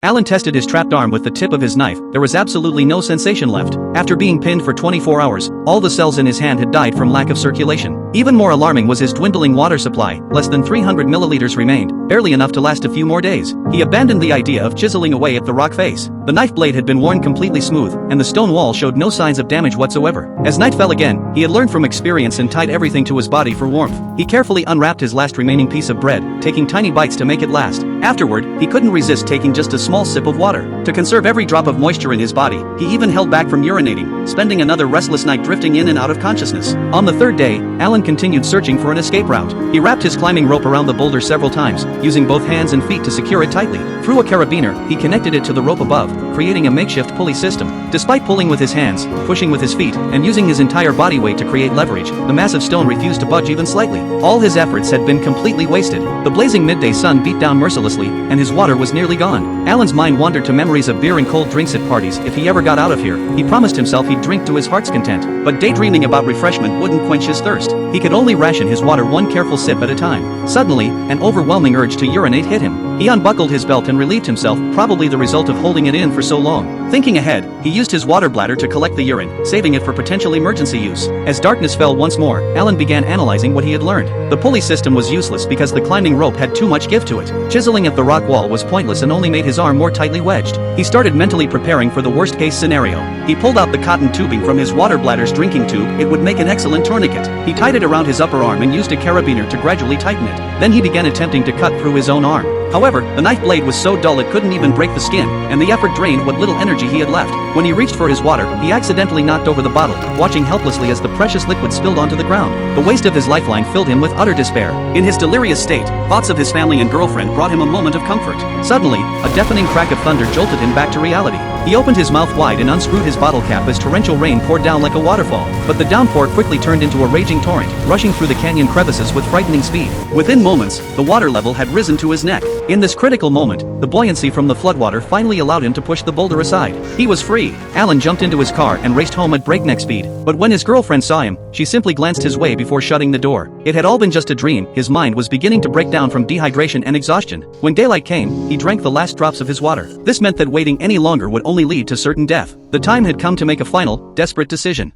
Alan tested his trapped arm with the tip of his knife. There was absolutely no sensation left. After being pinned for 24 hours, all the cells in his hand had died from lack of circulation. Even more alarming was his dwindling water supply. Less than 300 milliliters remained, barely enough to last a few more days. He abandoned the idea of chiseling away at the rock face. The knife blade had been worn completely smooth, and the stone wall showed no signs of damage whatsoever. As night fell again, he had learned from experience and tied everything to his body for warmth. He carefully unwrapped his last remaining piece of bread, taking tiny bites to make it last. Afterward, he couldn't resist taking just a small sip of water. To conserve every drop of moisture in his body, he even held back from urinating, spending another restless night drifting in and out of consciousness. On the third day, Alan continued searching for an escape route. He wrapped his climbing rope around the boulder several times, using both hands and feet to secure it tightly. Through a carabiner, he connected it to the rope above, creating a makeshift pulley system. Despite pulling with his hands, pushing with his feet, and using his entire body weight to create leverage, the massive stone refused to budge even slightly. All his efforts had been completely wasted. The blazing midday sun beat down mercilessly, and his water was nearly gone. Alan's mind wandered to memories of beer and cold drinks at parties. If he ever got out of here, he promised himself he'd drink to his heart's content. But daydreaming about refreshment wouldn't quench his thirst. He could only ration his water one careful sip at a time. Suddenly, an overwhelming urge to urinate hit him. He unbuckled his belt and relieved himself, probably the result of holding it in for so long. Thinking ahead, he used his water bladder to collect the urine, saving it for potential emergency use. As darkness fell once more, Alan began analyzing what he had learned. The pulley system was useless because the climbing rope had too much give to it. Chiseling at the rock wall was pointless and only made his arm more tightly wedged. He started mentally preparing for the worst-case scenario. He pulled out the cotton tubing from his water bladder's drinking tube. It would make an excellent tourniquet. He tied it around his upper arm and used a carabiner to gradually tighten it. Then he began attempting to cut through his own arm. However, the knife blade was so dull it couldn't even break the skin, and the effort drained what little energy he had left. When he reached for his water, he accidentally knocked over the bottle, watching helplessly as the precious liquid spilled onto the ground. The waste of his lifeline filled him with utter despair. In his delirious state, thoughts of his family and girlfriend brought him a moment of comfort. Suddenly, a deafening crack of thunder jolted him back to reality. He opened his mouth wide and unscrewed his bottle cap as torrential rain poured down like a waterfall. But the downpour quickly turned into a raging torrent, rushing through the canyon crevices with frightening speed. Within moments, the water level had risen to his neck. In this critical moment, the buoyancy from the floodwater finally allowed him to push the boulder aside. He was free. Alan jumped into his car and raced home at breakneck speed. But when his girlfriend saw him, she simply glanced his way before shutting the door. It had all been just a dream. His mind was beginning to break down from dehydration and exhaustion. When daylight came, he drank the last drops of his water. This meant that waiting any longer would only lead to certain death. The time had come to make a final, desperate decision.